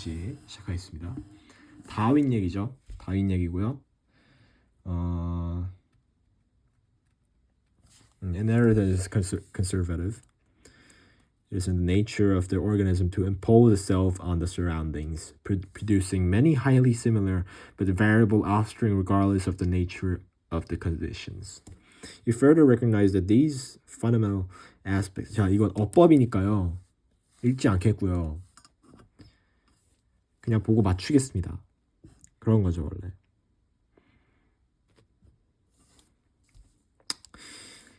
시작하겠습니다. 다윈 얘기죠. 다윈 얘기고요. Inheritance is conservative. It is in the nature of the organism to impose itself on the surroundings, producing many highly similar but variable offspring regardless of the nature of the conditions. You further recognize that these fundamental aspects. 자, 이건 어법이니까요. 읽지 않겠고요. 그냥 보고 맞추겠습니다. 그런 거죠, 원래.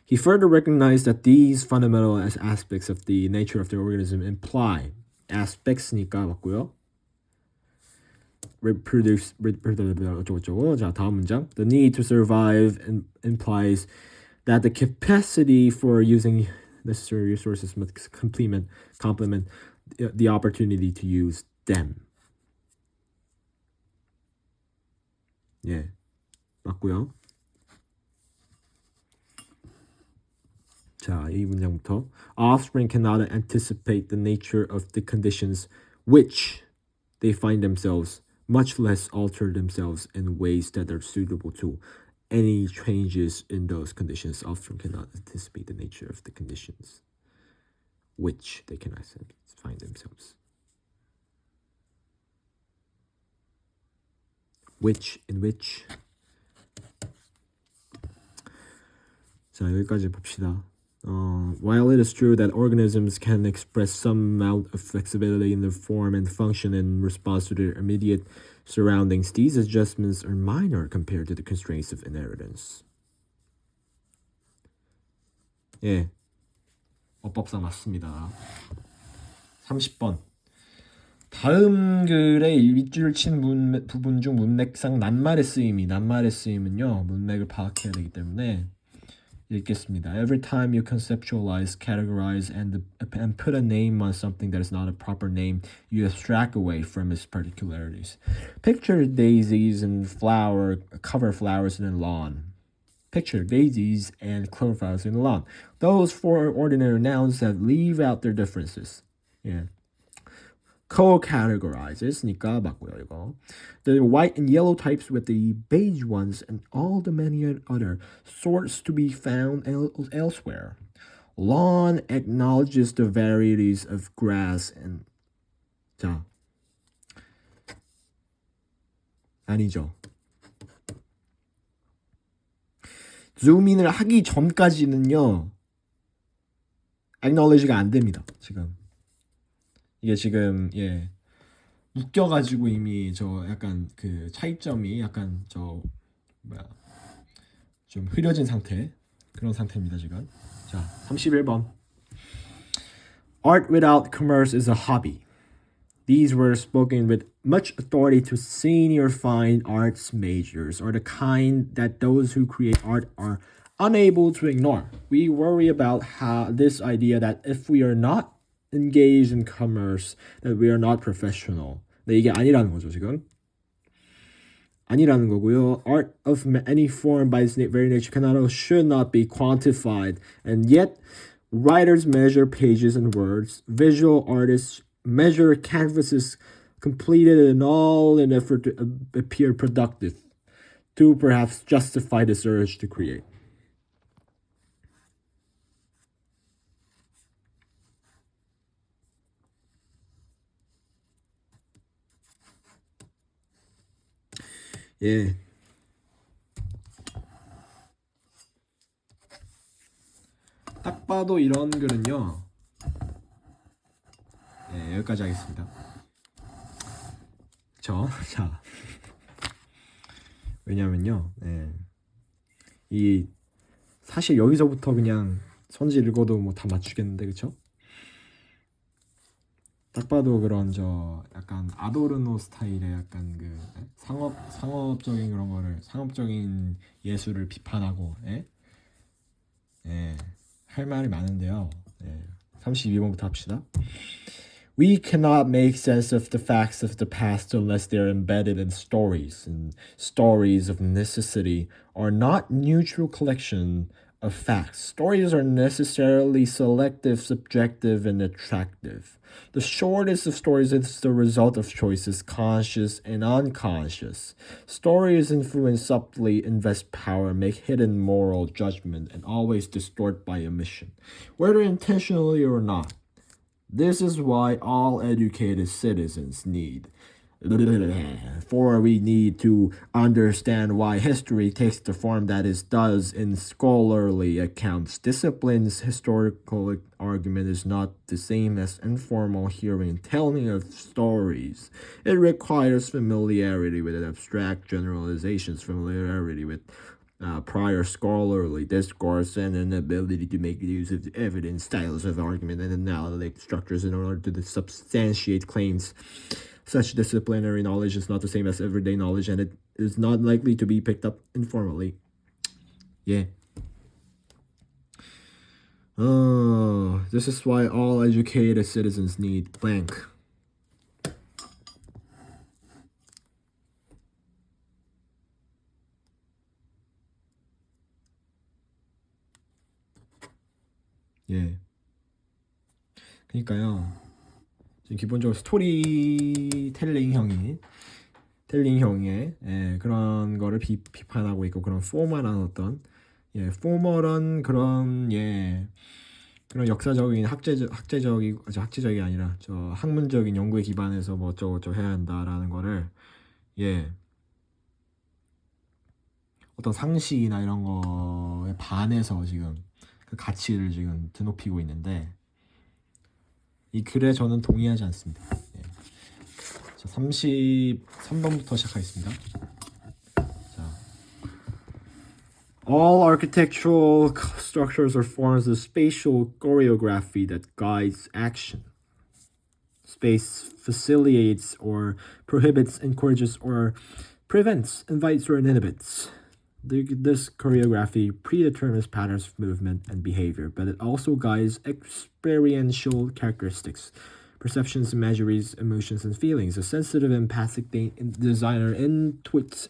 He further recognized that these fundamental aspects of the nature of the organism imply aspects니까 맞고요. reproduce 어쩌고저쩌고. 자, 다음 문장. The need to survive implies that the capacity for using necessary resources must complement the opportunity to use them. 예, 맞고요. 자, 이 문장부터 offspring cannot anticipate the nature of the conditions which they find themselves, much less alter themselves in ways that are suitable to any changes in those conditions. Offspring cannot anticipate the nature of the conditions which they cannot find themselves. in which. 자, 여기까지 봅시다. While it is true that organisms can express some amount of flexibility in their form and function in response to their immediate surroundings, these adjustments are minor compared to the constraints of inheritance. 예, 어법상 맞습니다. 30번. 다음 글의 밑줄 친 부분 중 문맥상 낱말의 쓰임은요, 문맥을 파악해야 되기 때문에 읽겠습니다. Every time you conceptualize, categorize, and put a name on something that is not a proper name, you abstract away from its particularities. Picture daisies and cover flowers in a lawn. Picture daisies and clover flowers in a lawn. Those four ordinary nouns that leave out their differences. Yeah. Co-categorizes니까 맞고요, 이거. The white and yellow types with the beige ones and all the many other sorts to be found elsewhere. Lawn acknowledges the varieties of grass and 자, 아니죠. 줌인을 하기 전까지는요, acknowledge가 안 됩니다, 지금. 이게 지금 묶여가지고 이미 저 약간 그 차이점이 약간 좀 흐려진 상태, 그런 상태입니다 지금. 자, 31번. Art without commerce is a hobby. These were spoken with much authority to senior fine arts majors, or the kind that those who create art are unable to ignore. We worry about how this idea that if we are not engaged in commerce, that we are not professional. 네, 이게 아니라는 거죠, 지금. 아니라는 거고요. Art of any form by its very nature cannot or should not be quantified. And yet, writers measure pages and words. Visual artists measure canvases completed and all in effort to appear productive, to perhaps justify this urge to create. 예. 딱 봐도 이런 글은요. 예, 여기까지 하겠습니다. 자. 왜냐면요. 이 사실 여기서부터 그냥 선지 읽어도 뭐 다 맞추겠는데, 그쵸? 딱 봐도 그런 약간 아도르노 스타일의 약간 그 상업적인 그런 거를, 상업적인 예술을 비판하고 할 말이 많은데요. 32번부터 합시다. We cannot make sense of the facts of the past unless they are embedded in stories, and stories of necessity are not neutral collection of facts. Stories are necessarily selective, subjective, and attractive. The shortest of stories is the result of choices, conscious and unconscious. Stories influence subtly, invest power, make hidden moral judgment, and always distort by omission, whether intentionally or not. This is why all educated citizens need. For we need to understand why history takes the form that it does in scholarly accounts. Discipline's historical argument is not the same as informal hearing and telling of stories. It requires familiarity with abstract generalizations, familiarity with prior scholarly discourse, and an ability to make use of evidence, styles of argument, and analytic structures in order to substantiate claims. Such disciplinary knowledge is not the same as everyday knowledge, and it is not likely to be picked up informally. Yeah. Oh, this is why all educated citizens need blank. 예. 그러니까요. 지금 기본적으로 스토리텔링형의 그런 거를 비판하고 있고, 그런 포멀한 어떤 포멀한 그런 그런 역사적인 학제적이 아니라 저 학문적인 연구에 기반해서 뭐 어쩌고저쩌고 해야 한다라는 거를 어떤 상식이나 이런 거에 반해서 지금 그 가치를 지금 드높이고 있는데, 이 글에 저는 동의하지 않습니다. 자, 33번부터 시작하겠습니다. 자, all architectural structures are forms of spatial choreography that guides action. Space facilitates or prohibits, encourages or prevents, invites or inhibits. This choreography predetermines patterns of movement and behavior, but it also guides experiential characteristics, perceptions, imageries, emotions, and feelings. A sensitive, empathic designer intuits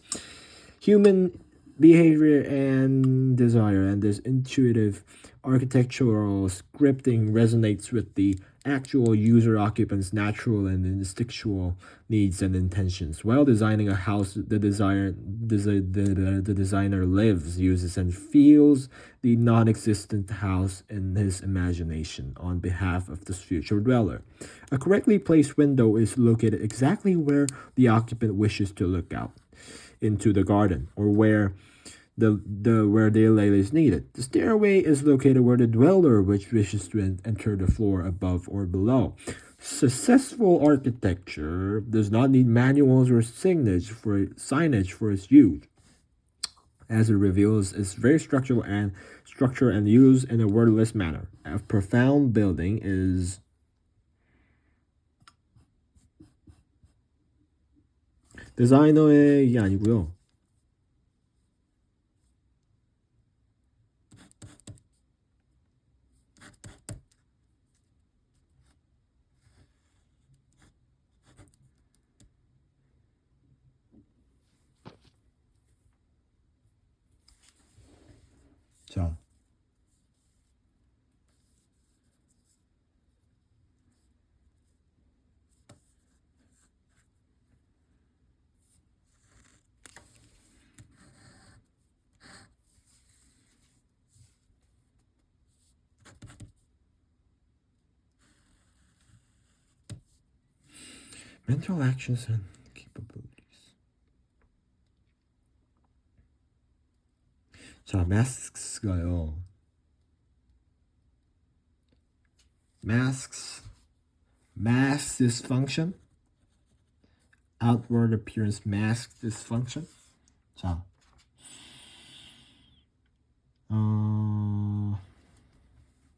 human behavior and desire, and this intuitive architectural scripting resonates with the actual user occupant's natural and instinctual needs and intentions. While designing a house, the designer lives, uses, and feels the non-existent house in his imagination on behalf of this future dweller. A correctly placed window is located exactly where the occupant wishes to look out into the garden, or where where daylight is needed. The stairway is located where the dweller which wishes to enter the floor above or below. Successful architecture does not need manuals or signage for its use, as it reveals its very structure and use in a wordless manner. A profound building is 디자이너의 이게 아니고요. 자, mental actions and capabilities. 자, masks가요. Mask dysfunction, outward appearance mask dysfunction. 자,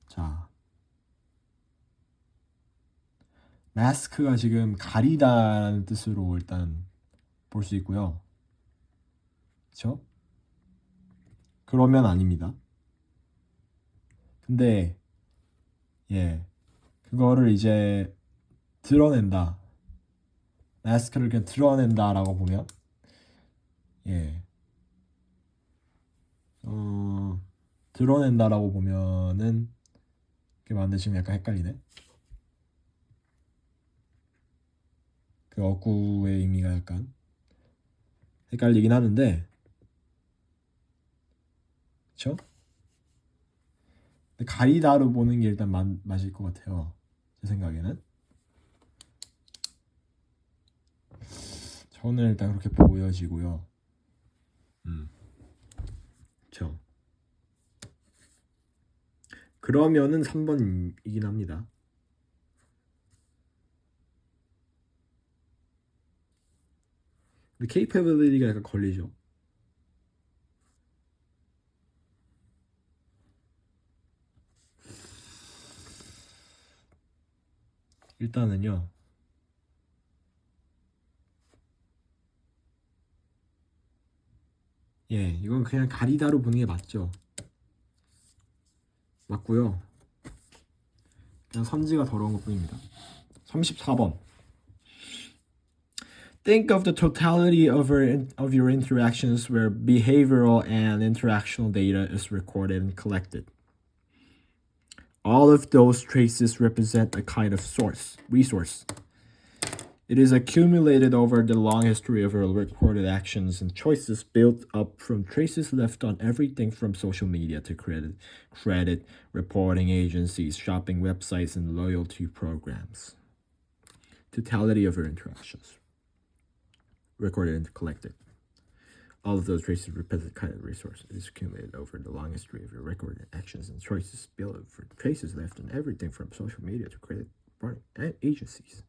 자, 마스크가 지금 가리다라는 뜻으로 일단 볼 수 있고요. 그렇죠? 그러면 아닙니다. 근데 그거를 이제 드러낸다. 마스크를 그냥 드러낸다라고 보면 드러낸다라고 보면은 그게 맞는데 지금 약간 헷갈리네. 그 어구의 의미가 약간 헷갈리긴 하는데, 그쵸? 근데 가리다로 보는 게 일단 맞을 것 같아요. 제 생각에는. 저는 일단 그렇게 보여지고요. 그쵸? 그러면은 3번이긴 합니다. 근데 capability가 약간 걸리죠. 일단은요. 예, 이건 그냥 가리다로 보는 게 맞죠. 맞고요. 그냥 선지가 더러운 것뿐입니다. 34번. Think of the totality of your interactions where behavioral and interactional data is recorded and collected. All of those traces represent a kind of resource. It is accumulated over the long history of our recorded actions and choices built up from traces left on everything from social media to credit reporting agencies, shopping websites, and loyalty programs. Totality of our interactions. Recorded and collected. All of those traces represent kind of resource. It is accumulated over the long history of your recorded actions and choices built up from traces left on everything from social media to credit reporting agencies.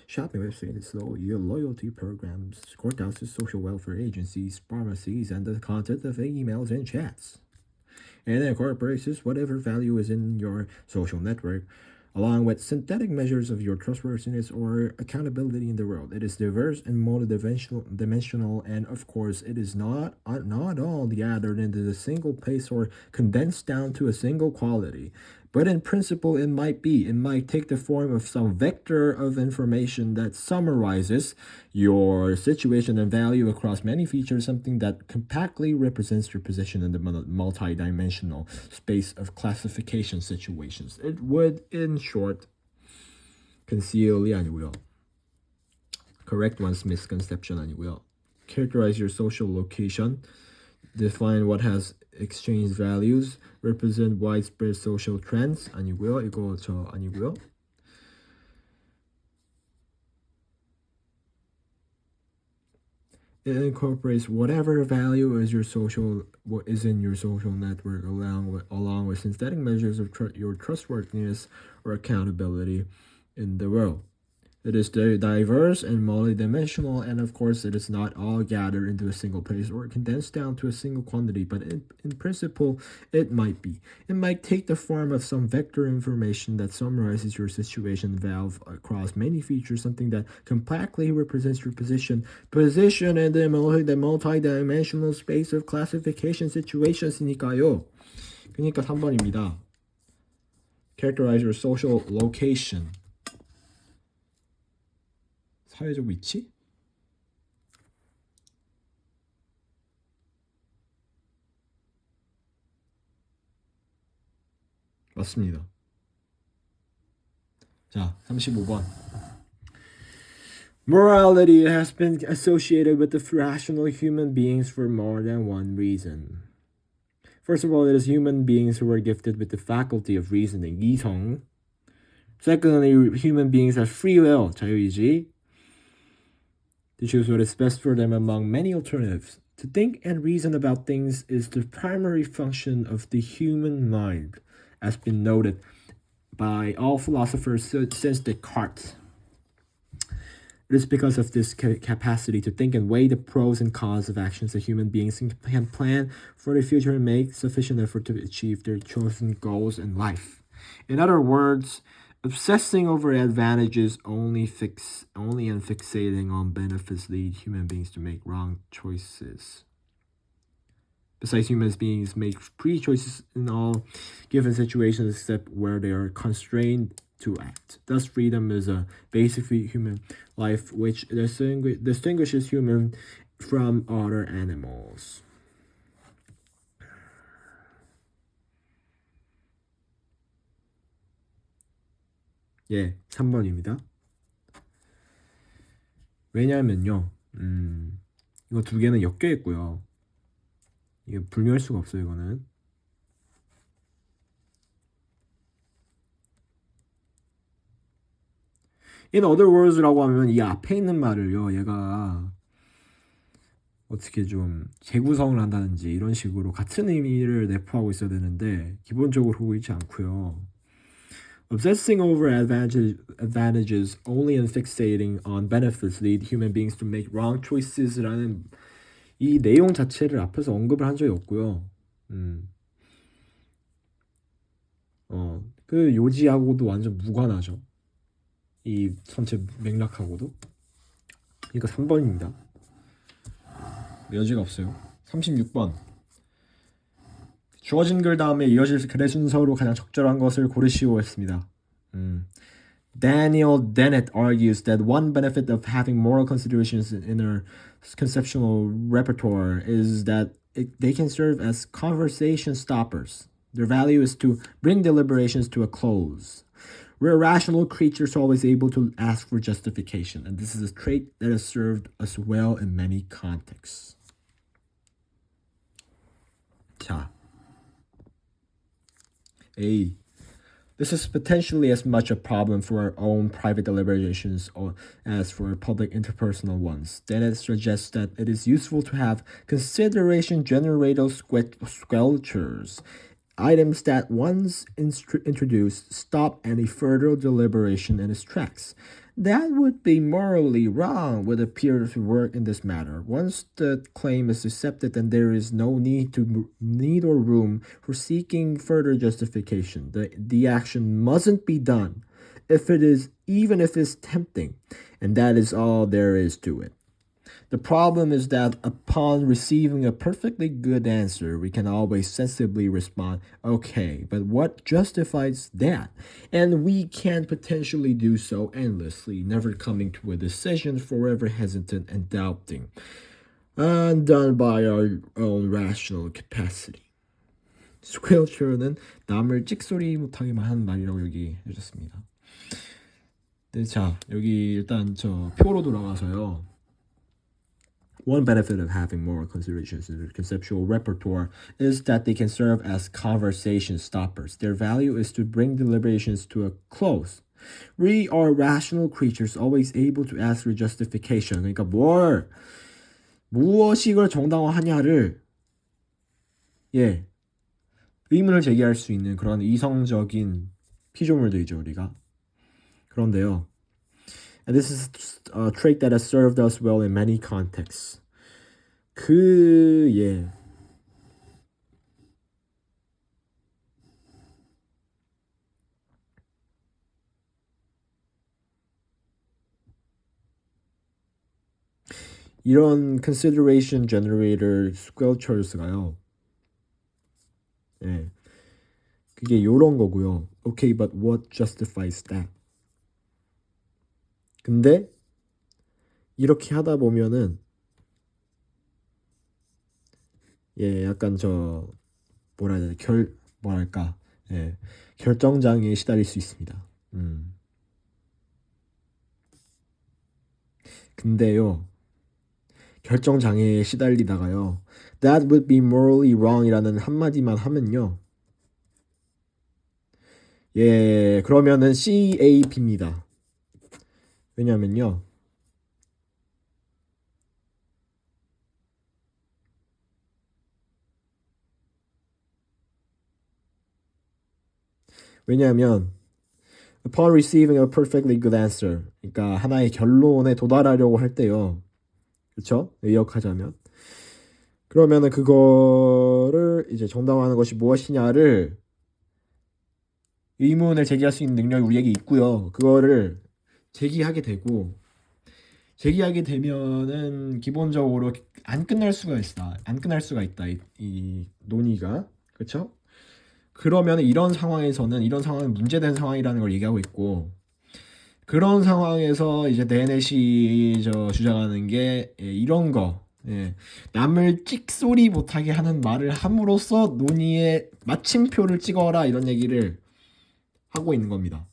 Shopping websites, loyalty programs, courthouses, social welfare agencies, pharmacies, and the content of emails and chats. And it incorporates whatever value is in your social network, along with synthetic measures of your trustworthiness or accountability in the world. It is diverse and multidimensional, and of course, it is not all gathered into a single place or condensed down to a single quality. But in principle, it might be. It might take the form of some vector of information that summarizes your situation and value across many features, something that compactly represents your position in the multi-dimensional space of classification situations. It would, in short, conceal이 아니고요. Correct one's misconception 아니고요. Characterize your social location. Define what has exchange values, represent widespread social trends. 아니고요. 이거 저 아니고요. It incorporates whatever value is what is in your social network, along with synthetic measures of your trustworthiness or accountability in the world. It is diverse and multidimensional, and of course, it is not all gathered into a single place or condensed down to a single quantity, but in principle, it might be. It might take the form of some vector information that summarizes your situation valve across many features, something that compactly represents your position in the multidimensional space of classification situations이니까요. 그러니까 3번입니다. Characterize your social location. 사회적 위치? 맞습니다. 자, 35번. Morality has been associated with the rational human beings for more than one reason. First of all, it is human beings who are gifted with the faculty of reasoning, 이성. Secondly, human beings have free will, 자유의지, to choose what is best for them among many alternatives. To think and reason about things is the primary function of the human mind, as been noted by all philosophers since Descartes. It is because of this capacity to think and weigh the pros and cons of actions that human beings can plan for the future and make sufficient effort to achieve their chosen goals in life. In other words, obsessing over advantages only and fixating on benefits lead human beings to make wrong choices. Besides, human beings make free choices in all given situations except where they are constrained to act. Thus, freedom is a basic human life which distinguishes human from other animals. 예, 3번입니다. 왜냐면요. 이거 두 개는 엮여 있고요. 이게 분리할 수가 없어요, 이거는. In other words라고 하면 이 앞에 있는 말을요, 얘가 어떻게 좀 재구성을 한다든지 이런 식으로 같은 의미를 내포하고 있어야 되는데 기본적으로 그러고 있지 않고요. Obsessing over advantages only and fixating on benefits lead human beings to make wrong choices라는 이 내용 자체를 앞에서 언급을 한 적이 없고요. 그 요지하고도 완전 무관하죠. 이 전체 맥락하고도. 그러니까 3번입니다. 여지가 없어요. 36번. 주어진 글 다음에 이어질 글의 순서로 가장 적절한 것을 고르시오 했습니다. Daniel Dennett argues that one benefit of having moral considerations in our conceptual repertoire is that they can serve as conversation stoppers. Their value is to bring deliberations to a close. We're rational creatures always able to ask for justification, and this is a trait that has served us well in many contexts. 자, A. This is potentially as much a problem for our own private deliberations as for public interpersonal ones. Then it suggests that it is useful to have consideration generator squelchers, items that once introduced stop any further deliberation in its tracks. That would be morally wrong, would appear to work in this matter. Once the claim is accepted, then there is no need or room for seeking further justification. The action mustn't be done, even if it's tempting, and that is all there is to it. The problem is that upon receiving a perfectly good answer, we can always sensibly respond, okay, but what justifies that? And we can potentially do so endlessly, never coming to a decision, forever hesitant and doubting, undone by our own rational capacity. 스퀘어처는 남을 찍소리 못하게만 하는 말이라고 여기 해줬습니다. 네, 자, 여기 일단 저 표로 돌아가서요. One benefit of having moral considerations in the conceptual repertoire is that they can serve as conversation stoppers. Their value is to bring deliberations to a close. We are rational creatures always able to ask for justification. 그러니까 무엇이 이걸 정당화하냐를 의문을 제기할 수 있는 그런 이성적인 피조물들이죠, 우리가. 그런데요. And this is a trait that has served us well in many contexts. 이런 consideration generator squelchers가요. 그게 요런 거고요. Okay, but what justifies that? 근데 이렇게 하다 보면은 약간 뭐라 해야 되나 결정장애에 시달릴 수 있습니다. 근데요, 결정장애에 시달리다가요, that would be morally wrong이라는 한마디만 하면요, 그러면은 CAP입니다. 왜냐면요, upon receiving a perfectly good answer, 그러니까 하나의 결론에 도달하려고 할 때요, 그렇죠? 의역하자면 그러면은 그거를 이제 정당화하는 것이 무엇이냐를 의문을 제기할 수 있는 능력이 우리에게 있고요. 그거를 제기하게 되면은 기본적으로 안 끝날 수가 있다. 이 논의가. 그렇죠? 그러면 이런 상황은 문제된 상황이라는 걸 얘기하고 있고, 그런 상황에서 이제 데넷이 주장하는 게 이런 거, 남을 찍소리 못하게 하는 말을 함으로써 논의에 마침표를 찍어라, 이런 얘기를 하고 있는 겁니다.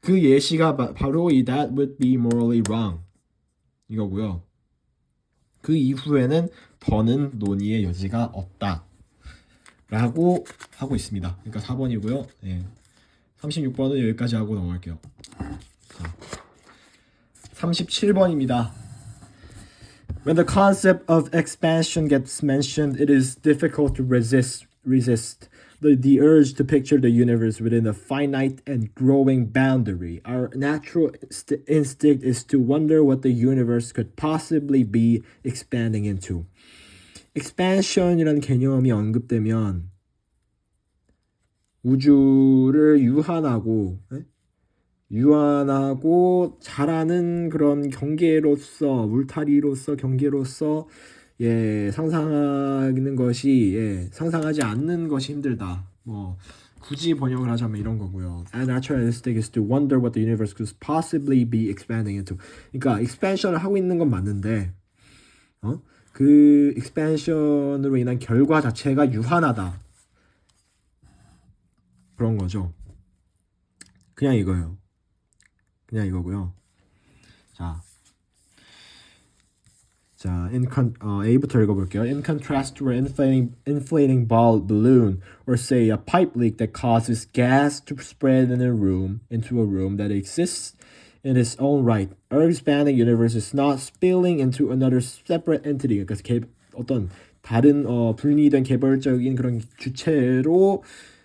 그 예시가 바로 이 that would be morally wrong 이거고요. 그 이후에는 더는 논의의 여지가 없다 라고 하고 있습니다. 그러니까 4번이고요. 네. 36번은 여기까지 하고 넘어갈게요. 자, 37번입니다. When the concept of expansion gets mentioned, it is difficult to resist the urge to picture the universe within a finite and growing boundary. Our natural instinct is to wonder what the universe could possibly be expanding into. expansion이라는 개념이 언급되면 우주를 유한하고 자라는 그런 경계로서 울타리로서 경계로서 상상하는 것이 상상하지 않는 것이 힘들다. 뭐 굳이 번역을 하자면 이런 거고요. Our natural instinct is to wonder what the universe could possibly be expanding into. 그러니까 expansion을 하고 있는 건 맞는데 그 expansion으로 인한 결과 자체가 유한하다. 그런 거죠. 그냥 이거예요. 그냥 이거고요. 자, A부터 읽어볼게요. In contrast to an inflating balloon, or say a pipe leak that causes gas to spread into a room that exists in its own right, our expanding universe is not spilling into another separate entity. 그러니까 어떤 다른 분리된 개별적인 그런 주체로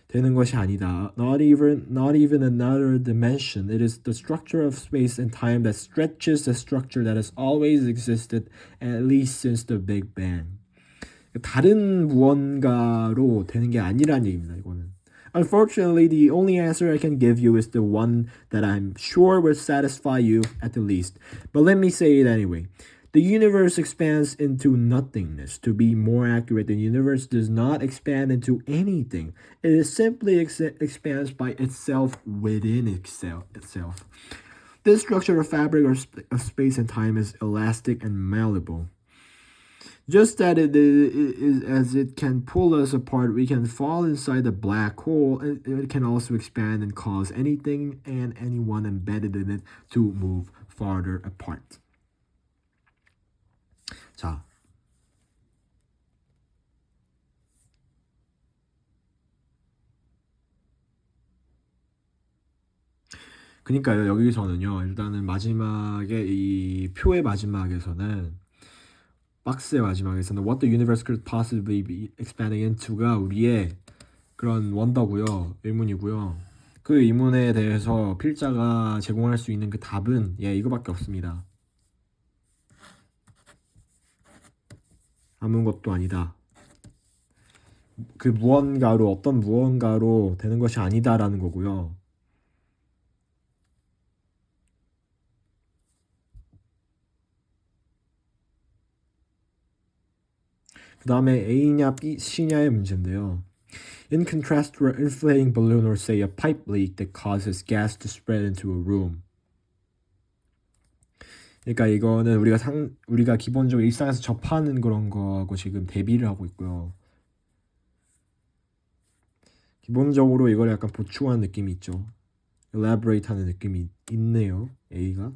되는 것이 아니다. Not even another dimension. It is the structure of space and time that stretches the structure that has always existed at least since the Big Bang. 다른 무언가로 되는 게 아니란 얘기입니다. 이거는. Unfortunately, the only answer I can give you is the one that I'm sure will satisfy you at the least. But let me say it anyway. The universe expands into nothingness. To be more accurate, the universe does not expand into anything. It simply expands by itself within itself. This structure of fabric of space and time is elastic and malleable. Just that as it can pull us apart, we can fall inside a black hole, and it can also expand and cause anything and anyone embedded in it to move farther apart. 자, 그러니까요. 여기서는요. 일단은 마지막에 이 표의 마지막에서는 박스의 마지막에서는 What the universe could possibly be expanding into가 우리의 그런 원더고요. 의문이고요. 그 의문에 대해서 필자가 제공할 수 있는 그 답은 이거밖에 없습니다. 아무것도 아니다. 그 무언가로 어떤 무언가로 되는 것이 아니다라는 거고요. 그 다음에 A냐 B, C냐의 문제인데요. In contrast to an inflating balloon or say a pipe leak that causes gas to spread into a room. 그러니까 이거는 우리가 기본적으로 일상에서 접하는 그런 거하고 지금 대비를 하고 있고요. 기본적으로 이걸 약간 보충하는 느낌이 있죠. elaborate 하는 느낌이 있네요. A가.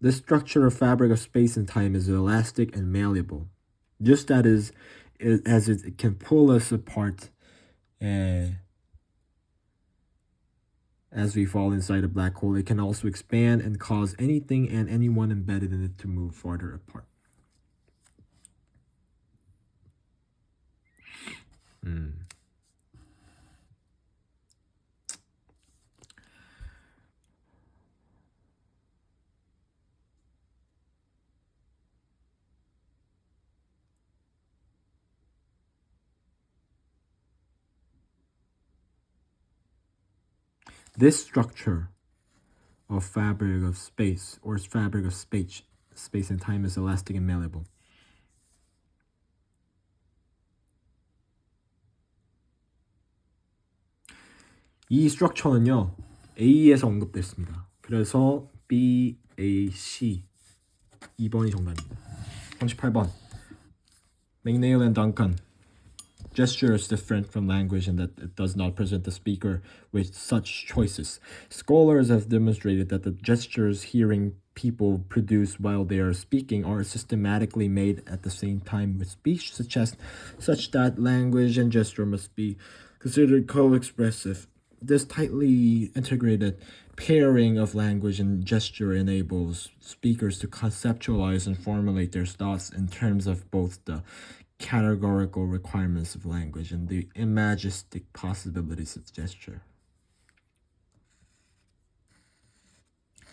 The structure of fabric of space and time is elastic and malleable. Just as it can pull us apart as we fall inside a black hole, it can also expand and cause anything and anyone embedded in it to move farther apart. This structure of fabric of space or fabric of space and time is elastic and malleable. 이 스트럭처는요 A에서 언급됐습니다. 그래서 B, A, C 2번이 정답입니다. 38번 맥네일 앤 던컨 Gesture is different from language in that it does not present the speaker with such choices. Scholars have demonstrated that the gestures hearing people produce while they are speaking are systematically made at the same time with speech, such that language and gesture must be considered co-expressive. This tightly integrated pairing of language and gesture enables speakers to conceptualize and formulate their thoughts in terms of both the categorical requirements of language and the imagistic possibilities of gesture.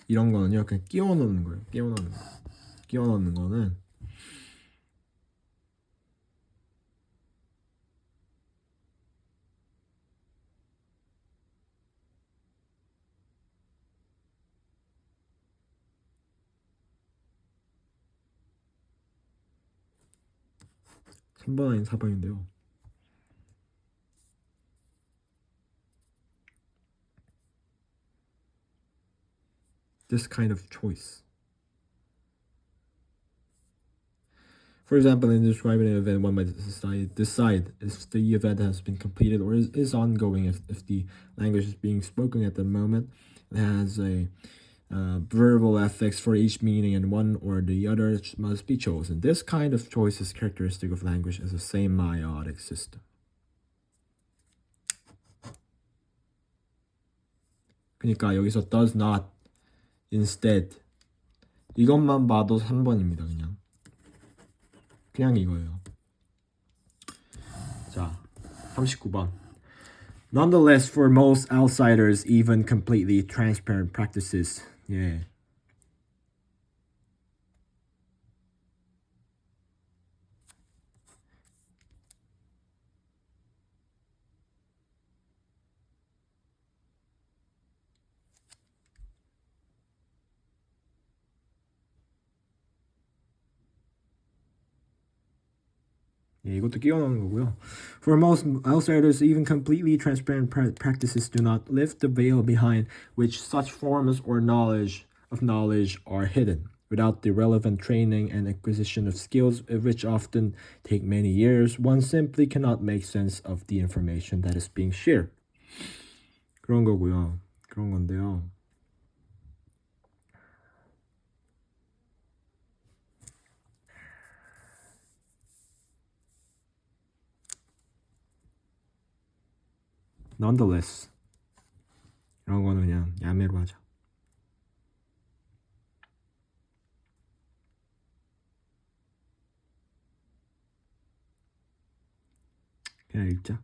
이런 거는요, 그냥 끼워 넣는 거예요. 끼워 넣는 거. 끼워 넣는 거는 (3번) 아닌 (4번인데요) this kind of choice. For example, in describing an event, one might decide if the event has been completed or is ongoing, if the language is being spoken at the moment. It has a verbal affix for each meaning, and one or the other must be chosen. This kind of choice is characteristic of language as a semiotic system. 그러니까 여기서 does not, instead 이것만 봐도 3번입니다. 그냥 이거예요. 자, 39번. Nonetheless, for most outsiders, even completely transparent practices. 예. 예, 이것도 끼워 넣는 거고요. For most outsiders, even completely transparent practices do not lift the veil behind which such forms or knowledge are hidden. Without the relevant training and acquisition of skills, which often take many years, one simply cannot make sense of the information that is being shared. 그런 거고요. 그런 건데요. Nonetheless, 이런 거는 그냥 야매로 하자. 그냥 읽자.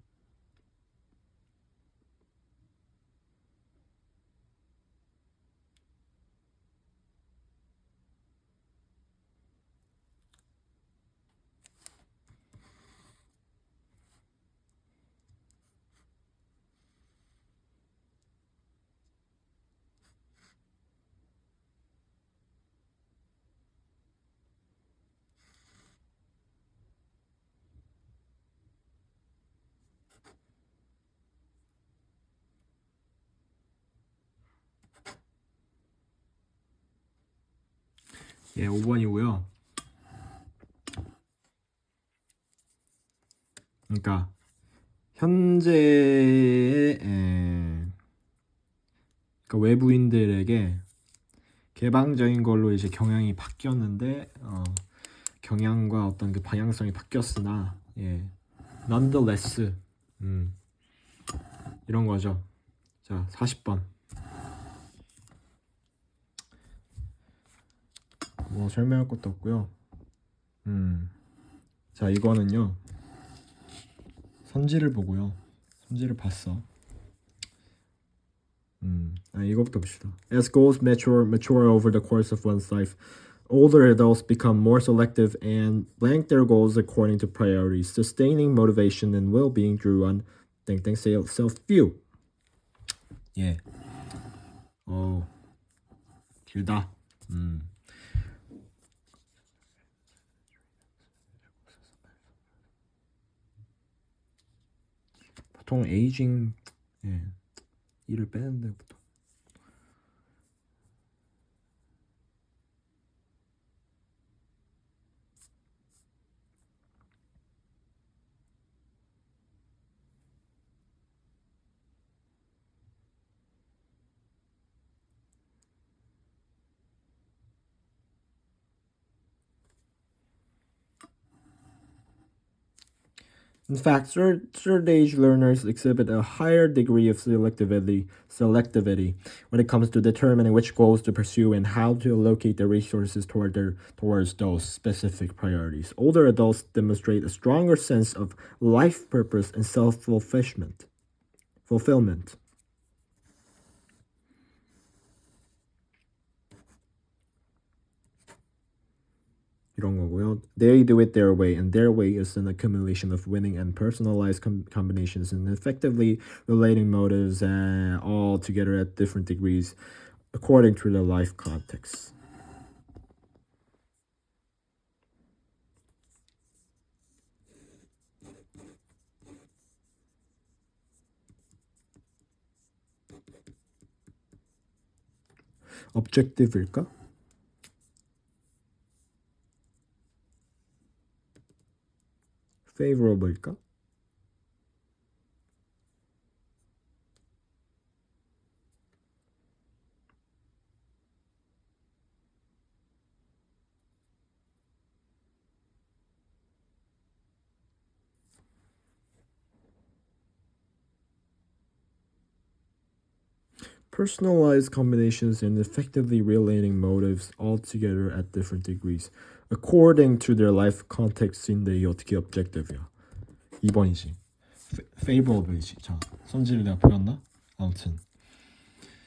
예, 5번이고요. 그러니까 현재 그러니까 외부인들에게 개방적인 걸로 이제 경향이 바뀌었는데 경향과 어떤 그 방향성이 바뀌었으나 예, nonetheless 이런 거죠. 자, 40번. 뭐 설명할 것도 없고요. 자, 이거는요. 선지를 보고요. 선지를 봤어. 이거부터 봅시다. As goals mature over the course of one's life, older adults become more selective and blank their goals according to priorities, sustaining motivation and well-being drew on self-view. 예. 길다. 보통 에이징 이를 빼는 데부터 In fact, third-age learners exhibit a higher degree of selectivity when it comes to determining which goals to pursue and how to allocate their resources towards those specific priorities. Older adults demonstrate a stronger sense of life purpose and self-fulfillment. 이런 거고요. They do it their way, and their way is an accumulation of winning and personalized combinations and effectively relating motives all together at different degrees according to their life context. objective일까? favorable일까? personalized combinations and effectively relating motives all together at different degrees according to their life context인데 이 어떻게 objective이야? 2번이지. favorable이지. 자, 선지를 내가 보였나? 아무튼